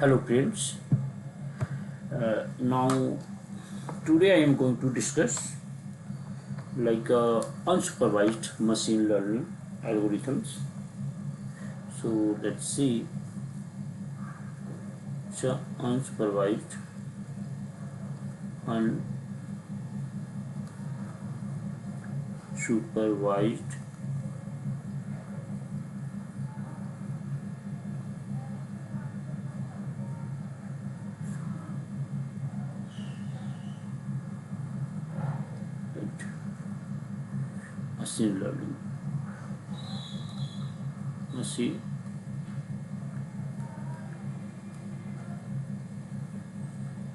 Hello friends. Now today I am going to discuss unsupervised machine learning algorithms. So let's see. So unsupervised machine learning machine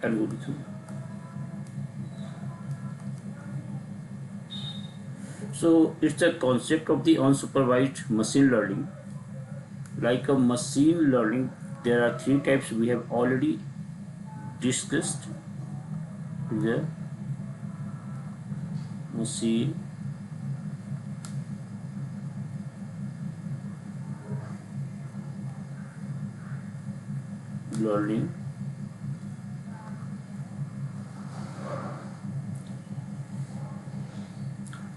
algorithm. So it's a concept of the unsupervised machine learning. Like a machine learning, there are three types we have already discussed. The machine learning,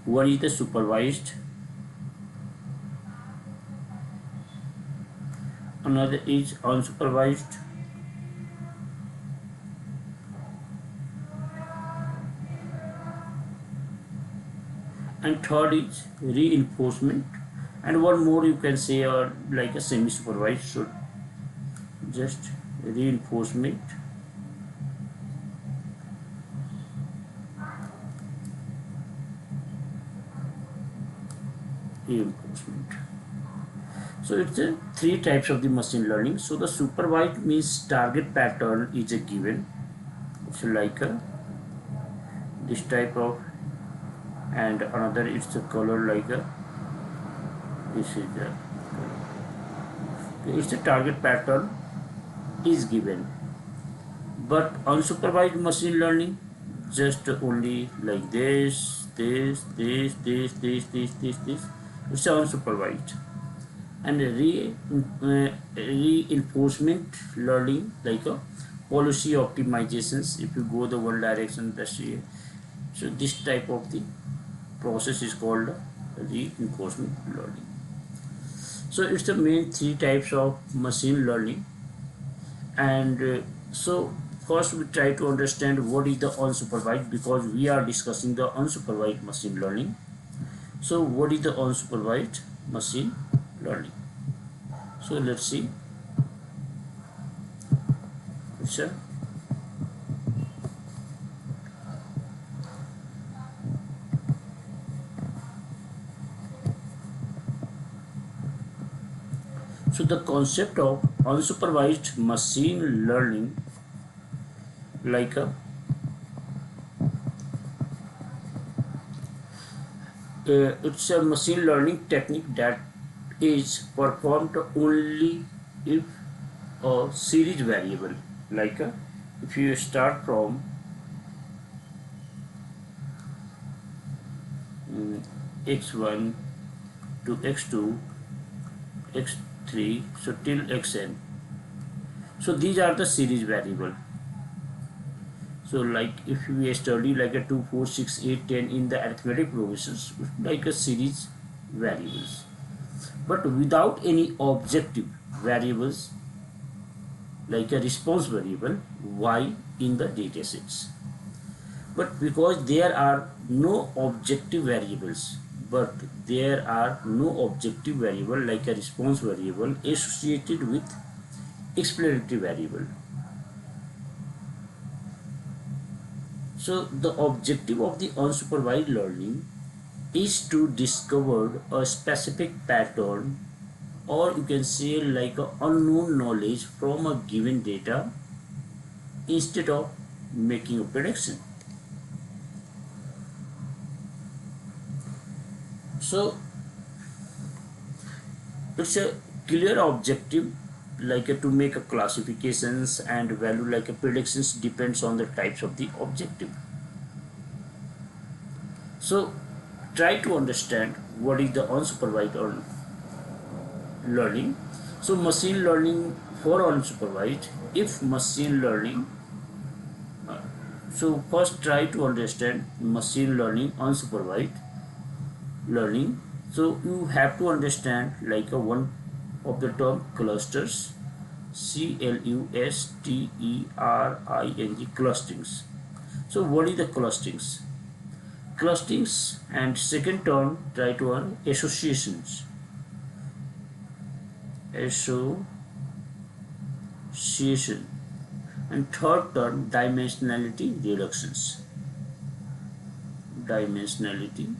one is the supervised, another is unsupervised, and third is reinforcement, and one more you can say like a semi-supervised. So just reinforcement, So it's a three types of the machine learning. So the supervised means target pattern is a given. It's like this type of, and another it's the color like this is the it's the target pattern is given. But unsupervised machine learning just only like this. It's unsupervised. And reinforcement learning, like a policy optimizations. If you go the one direction, that's it. So this type of the process is called reinforcement learning. So it's the main three types of machine learning. And so first we try to understand what is the unsupervised, because we are discussing the unsupervised machine learning. So what is the unsupervised machine learning? So let's see. So the concept of unsupervised machine learning, like it's a machine learning technique that is performed only if a series variable, like if you start from x1 to x2, x3, so till xn. So these are the series variable. So like if we study like a 2, 4, 6, 8, 10 in the arithmetic progressions, like a series variables, but without any objective variables, like a response variable y in the data sets. But because there are no objective variables, like a response variable associated with explanatory variable. So the objective of the unsupervised learning is to discover a specific pattern, or you can say like a unknown knowledge from a given data, instead of making a prediction. So it's a clear objective, like to make a classifications and value like a predictions depends on the types of the objective. So try to understand what is the unsupervised learning. So machine learning for unsupervised, if machine learning, so first try to understand machine learning unsupervised learning. So you have to understand like a one of the term clusters, clustering, clusterings. So what is the clusterings? Clusterings, and second term try to earn associations, association, and third term dimensionality reductions, dimensionality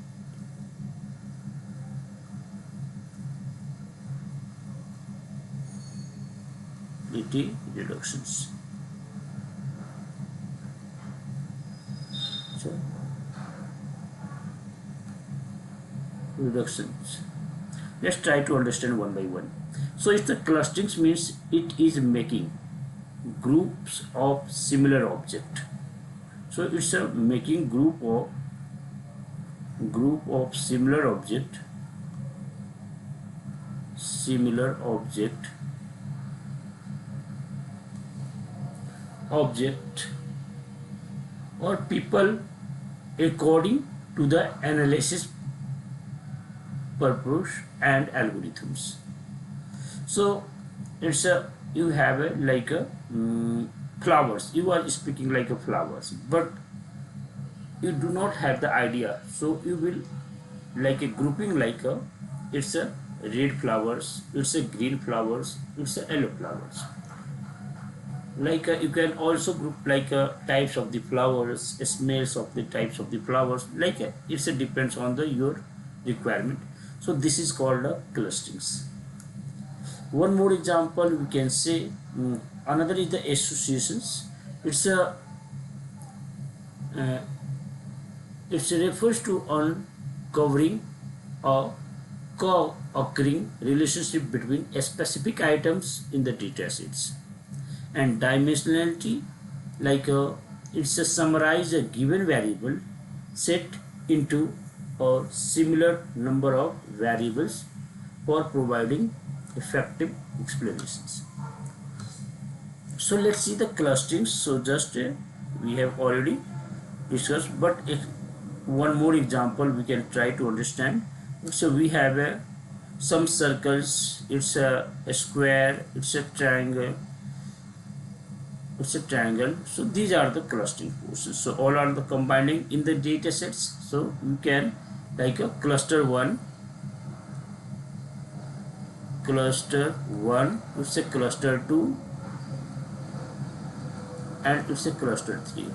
reductions. So reductions, let's try to understand one by one. So if the clusterings means it is making groups of similar object. So it's a making group of similar object or people according to the analysis purpose and algorithms. So it's a, you have a like a flowers, you are speaking like a flowers, but you do not have the idea, so you will like a grouping like a, it's a red flowers, it's a green flowers, it's a yellow flowers. Like you can also group like types of the flowers, smells of the types of the flowers, like it's a depends on the your requirement. So this is called clusterings. One more example we can say, another is the associations. It's a it refers to uncovering or co-occurring relationship between specific items in the data sets. And dimensionality, like it's a summarize a given variable set into a similar number of variables for providing effective explanations. So let's see the clusterings. So just we have already discussed, but if one more example we can try to understand. So we have some circles, it's a square, it's a triangle, so these are the clustering portions. So all are the combining in the data sets. So you can like a cluster 1, it's a cluster 2, and it's a cluster 3.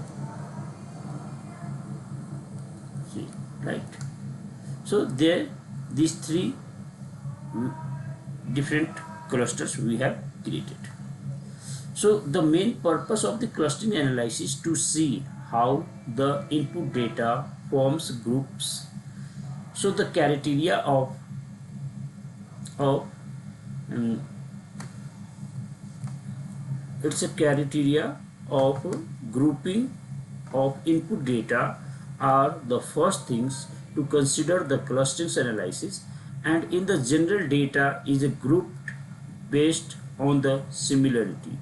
See, right? So there these three different clusters we have created. So the main purpose of the clustering analysis to see how the input data forms groups. So the criteria of it's a criteria of grouping of input data are the first things to consider the clustering analysis, and in the general data is grouped based on the similarity.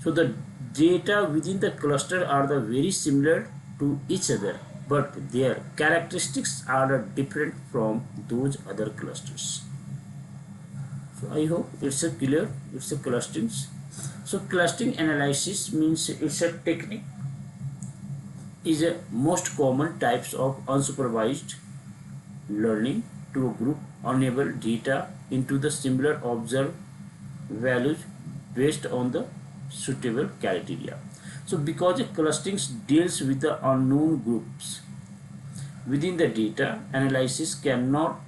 So the data within the cluster are the very similar to each other, but their characteristics are different from those other clusters. So I hope it's a clear, it's a clusterings. So clustering analysis means it's a technique, is a most common types of unsupervised learning to group unable data into the similar observed values based on the suitable criteria. So because the clustering deals with the unknown groups within the data, analysis cannot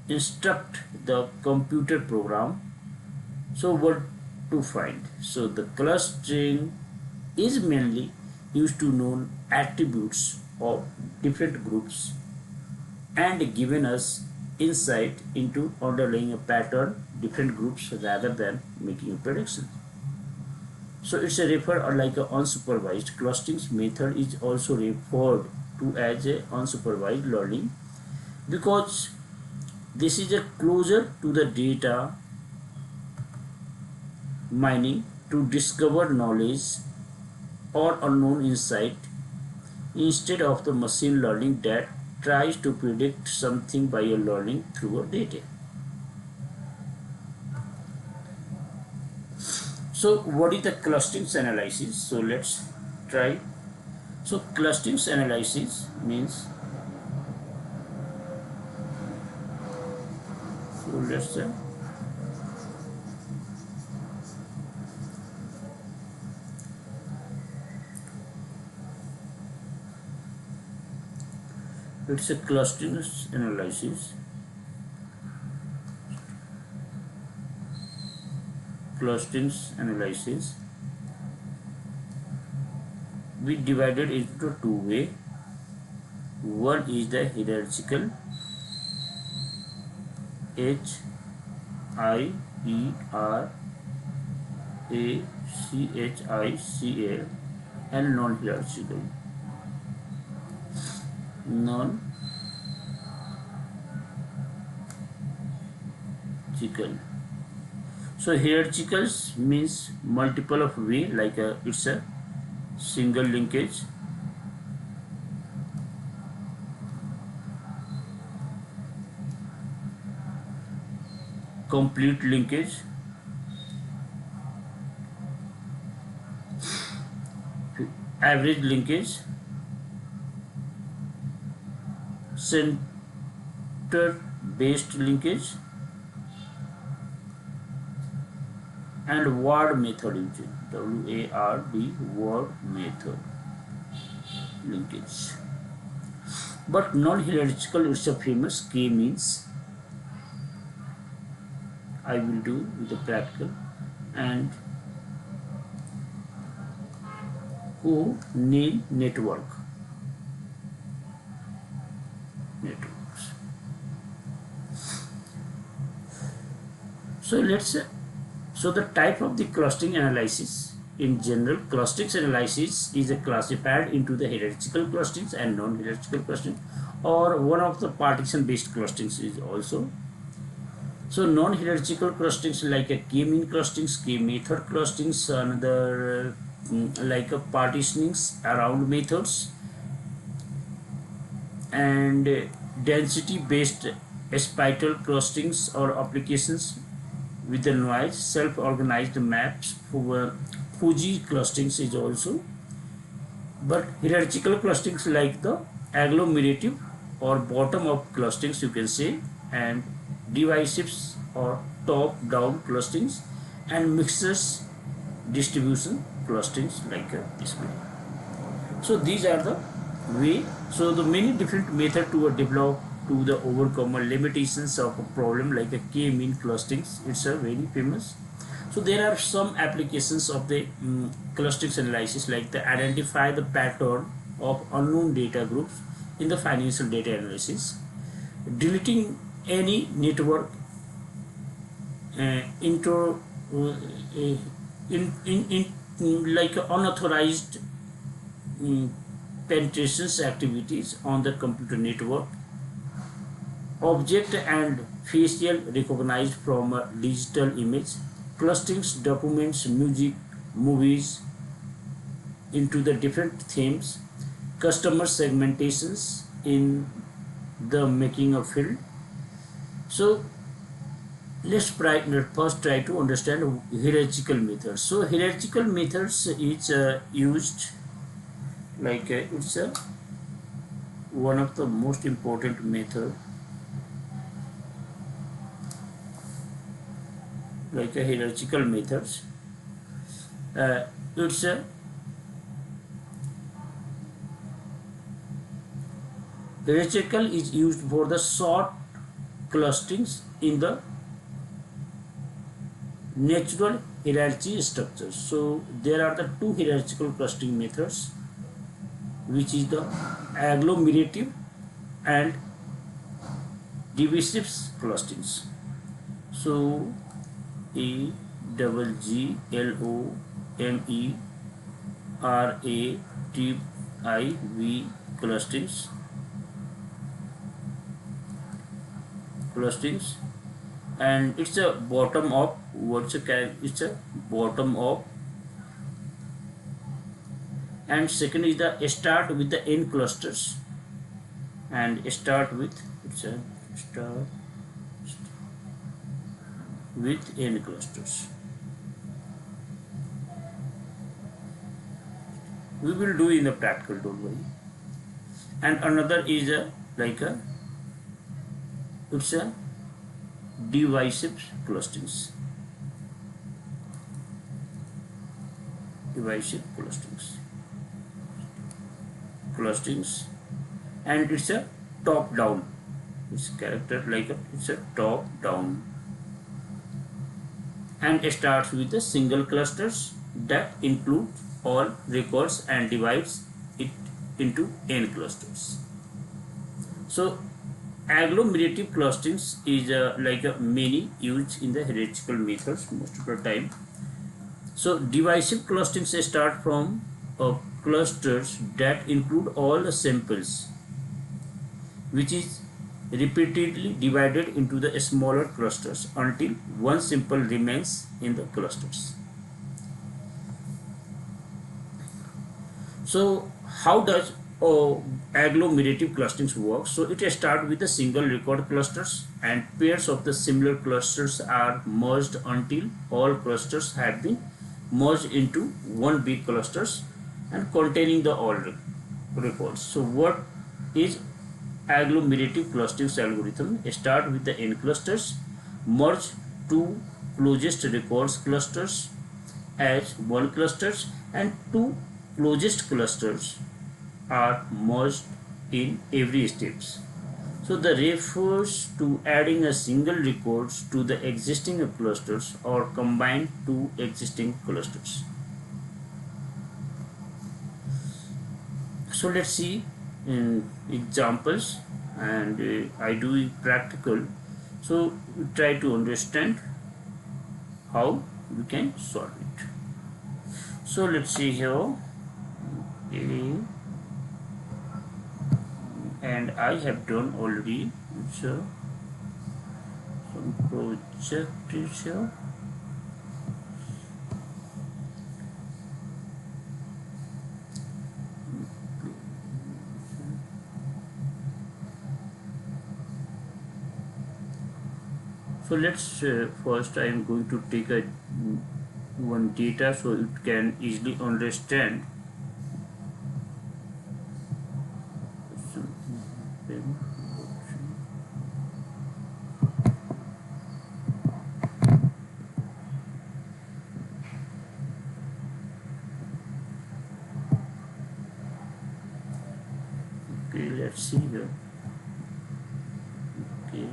instruct the computer program so what to find. So the clustering is mainly used to know attributes of different groups and given us insight into underlying a pattern different groups rather than making a prediction. So it's a refer like a unsupervised clustering method is also referred to as a unsupervised learning because this is a closer to the data mining to discover knowledge or unknown insight instead of the machine learning that tries to predict something by a learning through a data. So what is the clusters analysis? So let's try. So clusters analysis means, so let's say it's a clusters analysis. Clusters analysis, we divided into two ways. One is the hierarchical, hierarchical, and non-hierarchical. Non-hierarchical. So hierarchical means multiple of way, like it's a single linkage, complete linkage, average linkage, center based linkage, and word method using WARD, word method linkage. But non-hierarchical is a famous k-means. I will do with the practical. And who-nil networks. So let's say, so the type of the clustering analysis in general, clustering analysis is classified into the hierarchical clusterings and non-hierarchical clustering, or one of the partition based clusterings is also. So non-hierarchical clusterings like a k-mean clusterings, k-method clusterings, another like a partitionings around methods, and density based spiral clusterings or applications with the noise, self-organized maps, Fuji clusterings is also. But hierarchical clusterings like the agglomerative or bottom-up clusterings, you can say, and divisives or top-down clusterings, and mixers distribution clusterings like this way. So these are the way. So the many different methods to develop to the overcome limitations of a problem like a k-mean clusterings. It's a very famous. So there are some applications of the clusterings analysis, like the identify the pattern of unknown data groups in the financial data analysis, deleting any network into like unauthorized penetrations activities on the computer network, object and facial recognized from a digital image, clusterings documents, music, movies into the different themes, customer segmentations in the making of film. So let's first try to understand hierarchical methods. So hierarchical methods is used like it's one of the most important method, like a hierarchical methods. It's hierarchical is used for the short clusterings in the natural hierarchy structures. So there are the two hierarchical clustering methods, which is the agglomerative and divisive clusterings. So AGGLOMERATIV clusterings and it's a bottom up. It's a bottom up. And second is the start with the n clusters, and start with it's a start with n clusters. We will do in the practical, don't worry. And another is a like a it's a divisive clusterings. Divisive clusterings, and it's a top down. It's character like it's a top down, and it starts with the single clusters that include all records and divides it into n clusters. So agglomerative clusterings is like a many used in the hierarchical methods most of the time. So divisive clusterings start from clusters that include all the samples, which is repeatedly divided into the smaller clusters until one sample remains in the clusters. So how does agglomerative clusterings work? So it starts with the single record clusters, and pairs of the similar clusters are merged until all clusters have been merged into one big clusters and containing the all records. So what is agglomerative clusterings algorithm? Start with the n clusters, merge two closest records clusters as one clusters, and two closest clusters are merged in every steps. So the refers to adding a single records to the existing clusters or combine two existing clusters. So let's see examples, and I do it practical. So we try to understand how we can solve it. So let's see here. Okay. And I have done already so some project is here. So let's first I am going to take a one data so it can easily understand. Okay, let's see here. Okay,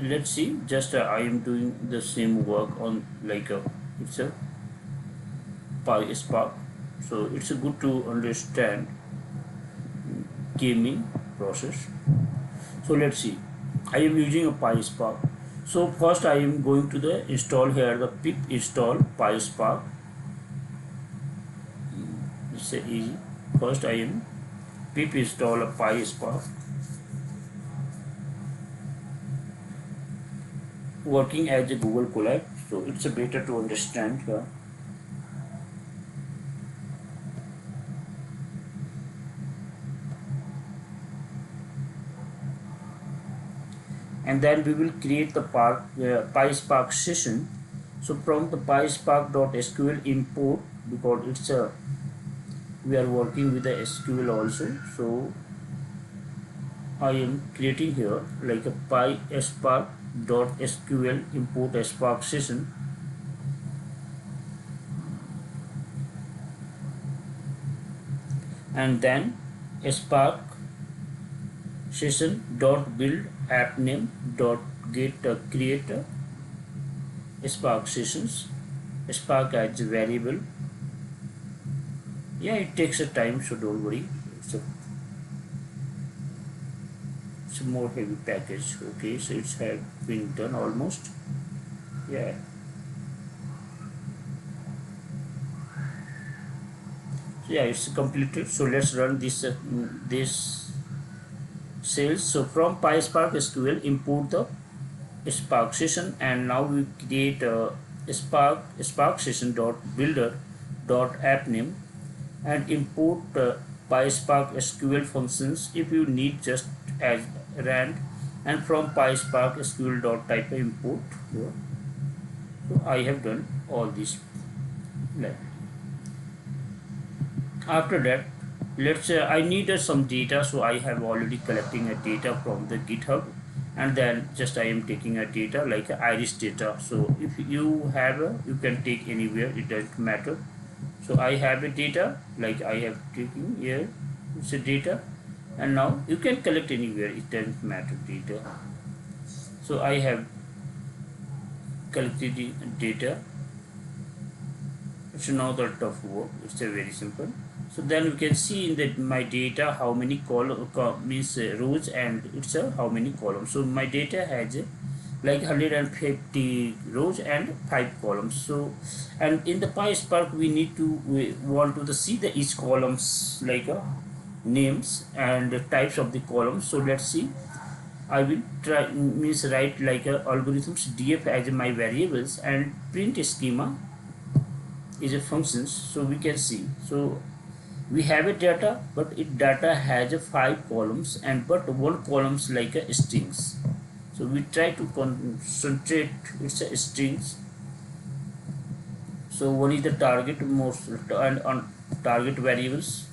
let's see. Just I am doing the same work on like it's a PySpark, so it's good to understand gaming process. So let's see. I am using a PySpark. So first I am going to the install here the pip install PySpark. It's easy. First I am pip install a PySpark. Working as a Google Colab, so it's a better to understand here. And then we will create the PySpark session. So from the PySpark.sql import, because it's a we are working with the SQL also, so I am creating here like a PySpark.sql import Spark session, and then spark session dot build app name dot get create spark sessions, spark as a variable. Yeah, it takes a time, so don't worry. It's a more heavy package. Okay, so it's have been done almost. Yeah, so yeah, it's completed. So let's run this sales. So from PySpark SQL, import the Spark session, and now we create a Spark session dot builder dot app name, and import PySpark SQL functions if you need, just as rand, and from PySpark SQL dot type import here. So I have done all this. After that, let's say I need some data, so I have already collecting a data from the GitHub, and then just I am taking a data like a iris data. So if you have you can take anywhere, it doesn't matter. So I have a data like I have taken here, it's a data, and now you can collect anywhere, it doesn't matter data. So I have collected the data. It's not that tough work, it's a very simple. So then you can see in that my data how many means rows, and it's how many columns. So my data has like 150 rows and 5 columns. So, and in the PySpark we want to see the each columns like names and types of the columns. So let's see. I will try means write like algorithms df as my variables, and print schema is a functions. So we can see, so we have a data, but it data has a 5 columns, and but one columns like a strings. So we try to concentrate it's a strings. So one is the target most and on target variables,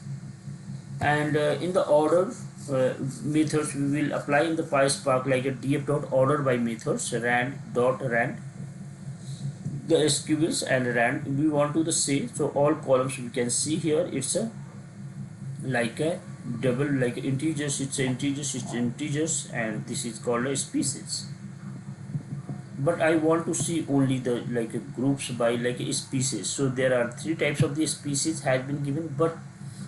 and in the order methods we will apply in the PySpark like a df dot order by methods, rand the SQLs, and rand we want to the say. So all columns we can see here, it's a like a double like integers, it's integers, and this is called a species. But I want to see only the like groups by like a species. So there are 3 types of the species has been given, but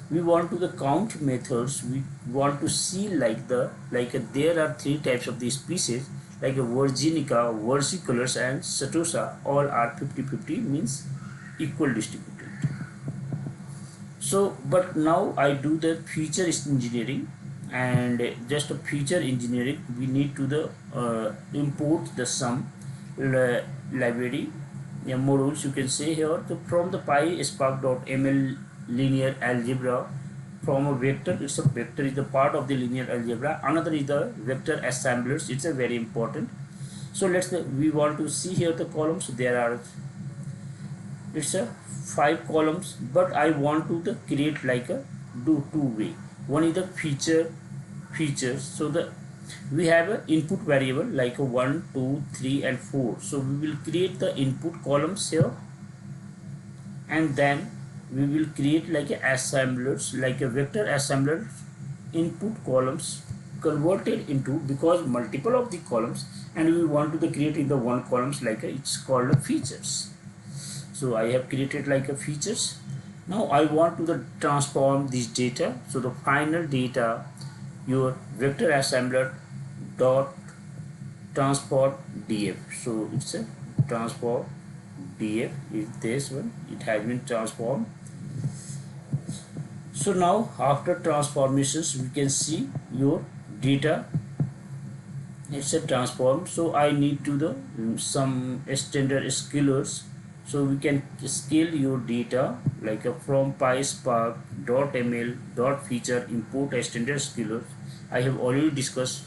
we want to the count methods, we want to see like the there are 3 types of the species like a virginica, versicolors, and setosa. All are 50-50, means equal distributed. So but now I do the feature engineering, and just a feature engineering we need to the import the sum library modules, you can say here. So from the PySpark.ml linear algebra, from a vector, it's a vector is the part of the linear algebra, another is the vector assemblers, it's a very important. So we want to see here the columns, there are it's a 5 columns, but I want to create like a do 2 way. One is the features. So we have an input variable like a 1, 2, 3, and 4. So we will create the input columns here, and then we will create like a assemblers, like a vector assembler input columns converted into, because multiple of the columns, and we want to create in the one columns like it's called a features. So I have created like a features. Now I want to transform this data. So the final data, your vector assembler dot transform df. So it's a transform df is this one, it has been transformed. So now after transformations we can see your data, it's a transform. So I need to the some standard scalars. So we can scale your data like from PySpark.ml feature import a standard scalar. I have already discussed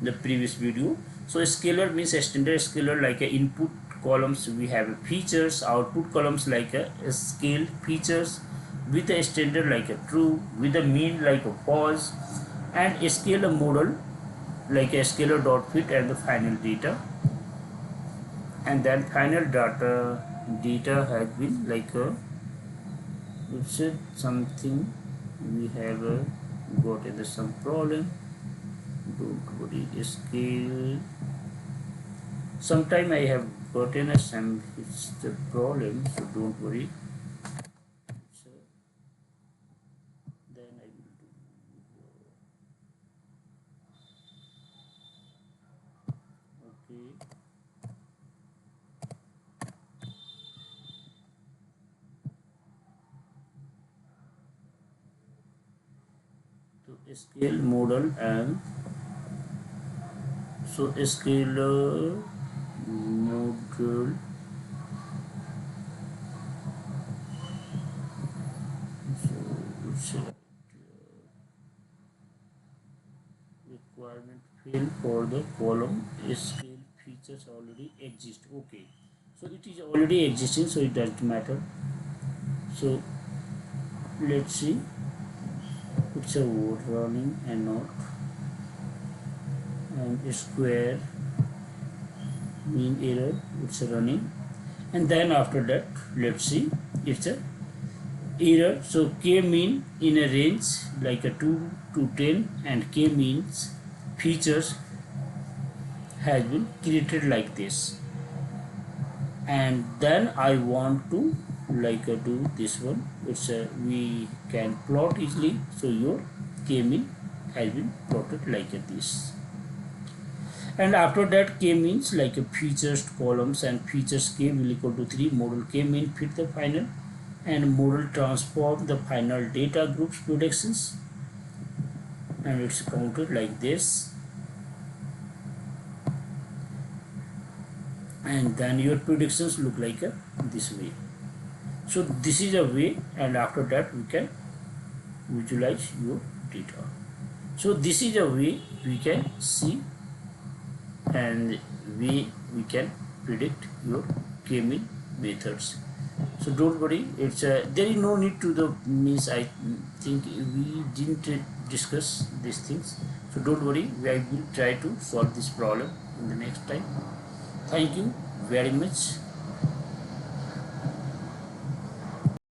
the previous video. So a scalar means a standard scalar like a input columns we have features, output columns like a scale features with a standard like a true, with a mean like a false, and a scalar model like a scalar dot fit, and the final data. And then final data has been like it's something we have got some problem. Don't worry, scale. Sometime I have gotten some it's the problem, so don't worry. So then I will do. Okay. To scale model and so scale model. So requirement field for the column scale features already exist. Okay, so it is already existing, so it doesn't matter. So let's see, it's a word running and not and square mean error, it's running, and then after that let's see it's a error. So k mean in a range like a 2 to 10 and k means features has been created like this, and then I want to like do this one. It's we can plot easily, so your k mean has been plotted like this, and after that k means like a features columns and features k will equal to 3 model k mean fit the final and model transform the final data groups predictions, and it's counted like this, and then your predictions look like this way. So this is a way, and after that we can visualize your data. So this is a way we can see and we can predict your k-mean methods. So don't worry, it's there is no need to the means. I think we didn't discuss these things, so don't worry, I will try to solve this problem in the next time. Thank you very much.